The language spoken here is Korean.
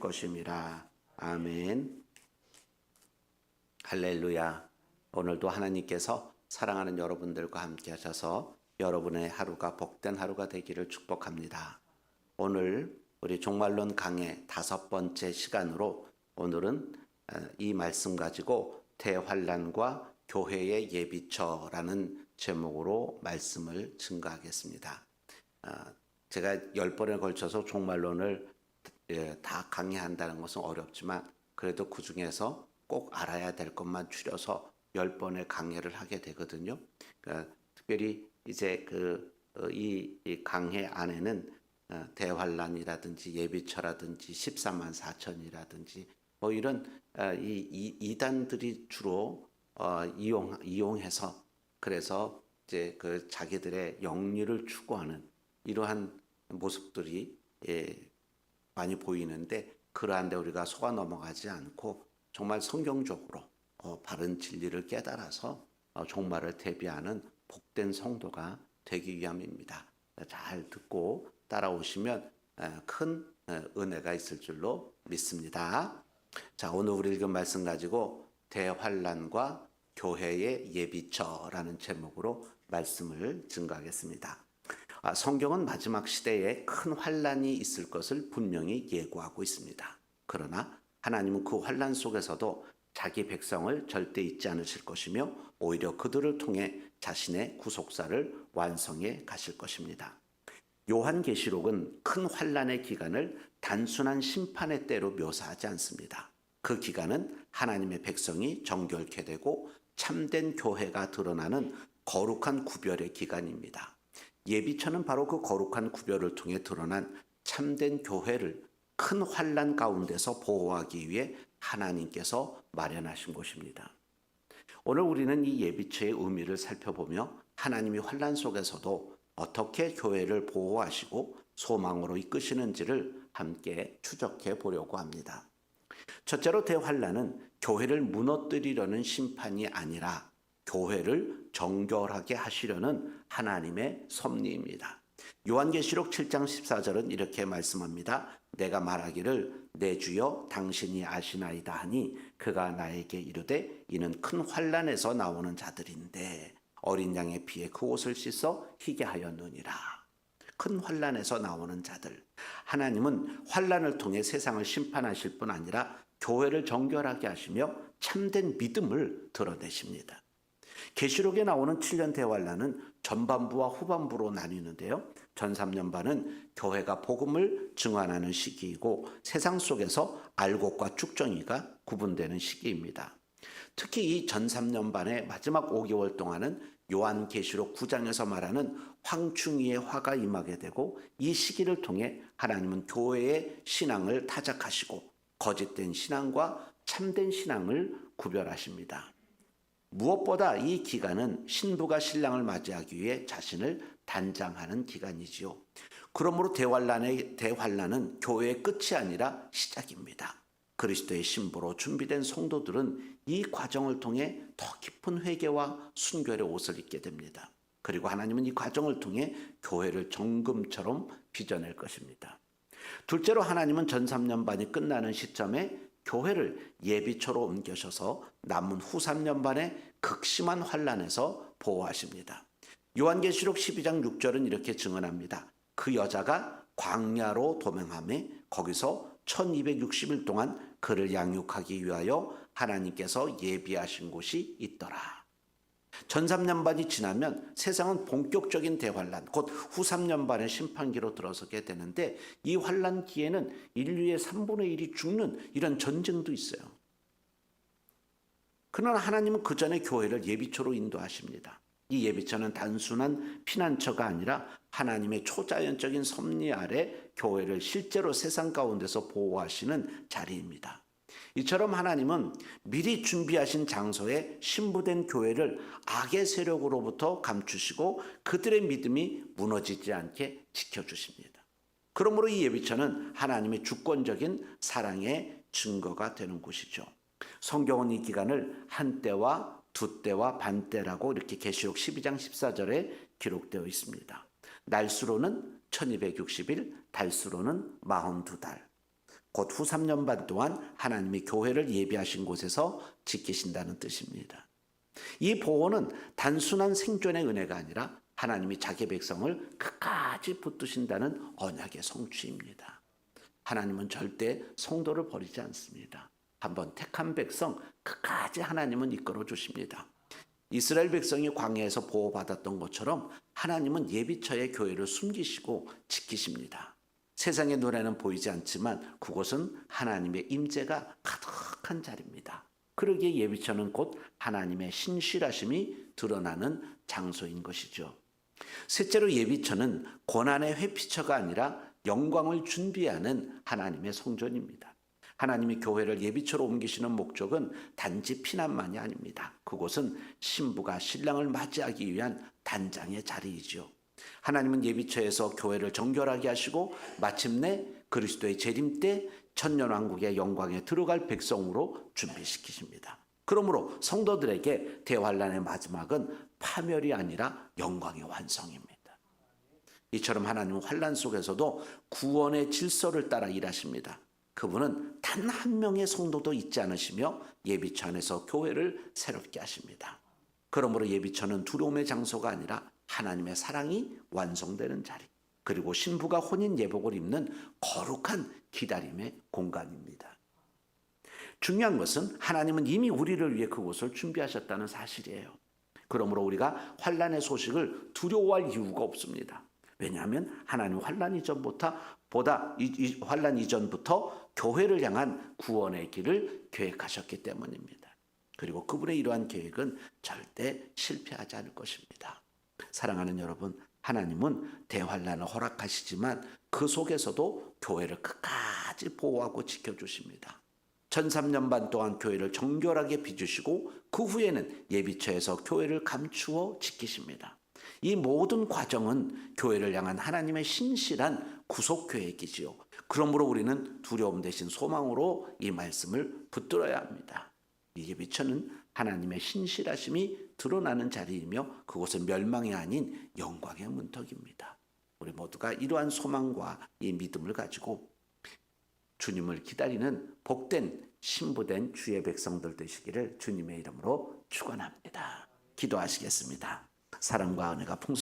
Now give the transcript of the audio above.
것임이라. 아멘. 할렐루야. 오늘도 하나님께서 사랑하는 여러분들과 함께 하셔서 여러분의 하루가 복된 하루가 되기를 축복합니다. 오늘 우리 종말론 강의 5번째 시간으로 오늘은 이 말씀 가지고 대환란과 교회의 예비처라는 제목으로 말씀을 증거하겠습니다. 제가 10번에 걸쳐서 종말론을 다 강의한다는 것은 어렵지만 그래도 그 중에서 꼭 알아야 될 것만 추려서 10번의 강의를 하게 되거든요. 그러니까 특별히 이제 이 강의 안에는 대환란이라든지 예비처라든지 14만 4천이라든지 뭐 이런 이 이단들이 주로 이용해서 그래서 이제 그 자기들의 영리를 추구하는 이러한 모습들이 많이 보이는데 그러한데 우리가 속아 넘어가지 않고 정말 성경적으로 바른 진리를 깨달아서 종말을 대비하는 복된 성도가 되기 위함입니다. 잘 듣고 따라오시면 큰 은혜가 있을 줄로 믿습니다. 자, 오늘 우리 읽은 말씀 가지고 대환란과 교회의 예비처라는 제목으로 말씀을 증거하겠습니다. 성경은 마지막 시대에 큰 환란이 있을 것을 분명히 예고하고 있습니다. 그러나 하나님은 그 환란 속에서도 자기 백성을 절대 잊지 않으실 것이며 오히려 그들을 통해 자신의 구속사를 완성해 가실 것입니다. 요한계시록은 큰 환란의 기간을 단순한 심판의 때로 묘사하지 않습니다. 그 기간은 하나님의 백성이 정결케 되고 참된 교회가 드러나는 거룩한 구별의 기간입니다. 예비처는 바로 그 거룩한 구별을 통해 드러난 참된 교회를 큰 환란 가운데서 보호하기 위해 하나님께서 마련하신 것입니다. 오늘 우리는 이 예비처의 의미를 살펴보며 하나님이 환란 속에서도 어떻게 교회를 보호하시고 소망으로 이끄시는지를 함께 추적해 보려고 합니다. 첫째로 대환란은 교회를 무너뜨리려는 심판이 아니라 교회를 정결하게 하시려는 하나님의 섭리입니다. 요한계시록 7장 14절은 이렇게 말씀합니다. 내가 말하기를 내 주여 당신이 아시나이다 하니 그가 나에게 이르되 이는 큰 환란에서 나오는 자들인데 어린 양의 피에 그 옷을 씻어 희게 하였느니라. 큰 환란에서 나오는 자들. 하나님은 환란을 통해 세상을 심판하실 뿐 아니라 교회를 정결하게 하시며 참된 믿음을 드러내십니다. 계시록에 나오는 7년 대환란은 전반부와 후반부로 나뉘는데요. 전 3년반은 교회가 복음을 증언하는 시기이고 세상 속에서 알곡과 쭉정이가 구분되는 시기입니다. 특히 이 전 3년반의 마지막 5개월 동안은 요한계시록 9장에서 말하는 황충이의 화가 임하게 되고 이 시기를 통해 하나님은 교회의 신앙을 타작하시고 거짓된 신앙과 참된 신앙을 구별하십니다. 무엇보다 이 기간은 신부가 신랑을 맞이하기 위해 자신을 단장하는 기간이지요. 그러므로 대환란은 교회의 끝이 아니라 시작입니다. 그리스도의 신부로 준비된 성도들은 이 과정을 통해 더 깊은 회개와 순결의 옷을 입게 됩니다. 그리고 하나님은 이 과정을 통해 교회를 정금처럼 빚어낼 것입니다. 둘째로 하나님은 전 3년반이 끝나는 시점에 교회를 예비처로 옮겨셔서 남은 후 3년반의 극심한 환란에서 보호하십니다. 요한계시록 12장 6절은 이렇게 증언합니다. 그 여자가 광야로 도망하며 거기서 1260일 동안 그를 양육하기 위하여 하나님께서 예비하신 곳이 있더라. 전 3년반이 지나면 세상은 본격적인 대환란, 곧 후 3년반의 심판기로 들어서게 되는데 이 환란기에는 인류의 3분의 1이 죽는 이런 전쟁도 있어요. 그러나 하나님은 그 전에 교회를 예비처로 인도하십니다. 이 예비처는 단순한 피난처가 아니라 하나님의 초자연적인 섭리 아래 교회를 실제로 세상 가운데서 보호하시는 자리입니다. 이처럼 하나님은 미리 준비하신 장소에 신부된 교회를 악의 세력으로부터 감추시고 그들의 믿음이 무너지지 않게 지켜주십니다. 그러므로 이 예비처는 하나님의 주권적인 사랑의 증거가 되는 곳이죠. 성경은 이 기간을 한때와 두때와 반때라고 이렇게 계시록 12장 14절에 기록되어 있습니다. 날수로는 1260일, 달수로는 42달. 곧 후 3년 반 동안 하나님이 교회를 예비하신 곳에서 지키신다는 뜻입니다. 이 보호는 단순한 생존의 은혜가 아니라 하나님이 자기 백성을 끝까지 붙드신다는 언약의 성취입니다. 하나님은 절대 성도를 버리지 않습니다. 한번 택한 백성 끝까지 하나님은 이끌어 주십니다. 이스라엘 백성이 광야에서 보호받았던 것처럼 하나님은 예비처의 교회를 숨기시고 지키십니다. 세상의 눈에는 보이지 않지만 그곳은 하나님의 임재가 가득한 자리입니다. 그러기에 예비처는 곧 하나님의 신실하심이 드러나는 장소인 것이죠. 셋째로 예비처는 고난의 회피처가 아니라 영광을 준비하는 하나님의 성전입니다. 하나님이 교회를 예비처로 옮기시는 목적은 단지 피난만이 아닙니다. 그곳은 신부가 신랑을 맞이하기 위한 단장의 자리이죠. 하나님은 예비처에서 교회를 정결하게 하시고 마침내 그리스도의 재림 때 천년왕국의 영광에 들어갈 백성으로 준비시키십니다. 그러므로 성도들에게 대환란의 마지막은 파멸이 아니라 영광의 완성입니다. 이처럼 하나님은 환란 속에서도 구원의 질서를 따라 일하십니다. 그분은 단 한 명의 성도도 잊지 않으시며 예비처 안에서 교회를 새롭게 하십니다. 그러므로 예비처는 두려움의 장소가 아니라 하나님의 사랑이 완성되는 자리, 그리고 신부가 혼인 예복을 입는 거룩한 기다림의 공간입니다. 중요한 것은 하나님은 이미 우리를 위해 그곳을 준비하셨다는 사실이에요. 그러므로 우리가 환란의 소식을 두려워할 이유가 없습니다. 왜냐하면 하나님은 환란 이전부터 교회를 향한 구원의 길을 계획하셨기 때문입니다. 그리고 그분의 이러한 계획은 절대 실패하지 않을 것입니다. 사랑하는 여러분, 하나님은 대환란을 허락하시지만 그 속에서도 교회를 끝까지 보호하고 지켜주십니다. 1300년 반 동안 교회를 정결하게 빚으시고 그 후에는 예비처에서 교회를 감추어 지키십니다. 이 모든 과정은 교회를 향한 하나님의 신실한 구속 계획이지요. 그러므로 우리는 두려움 대신 소망으로 이 말씀을 붙들어야 합니다. 이 예비처는 하나님의 신실하심이 드러나는 자리이며 그곳은 멸망이 아닌 영광의 문턱입니다. 우리 모두가 이러한 소망과 이 믿음을 가지고 주님을 기다리는 복된 신부된 주의 백성들 되시기를 주님의 이름으로 축원합니다. 기도하시겠습니다. 사랑과 은혜가 풍성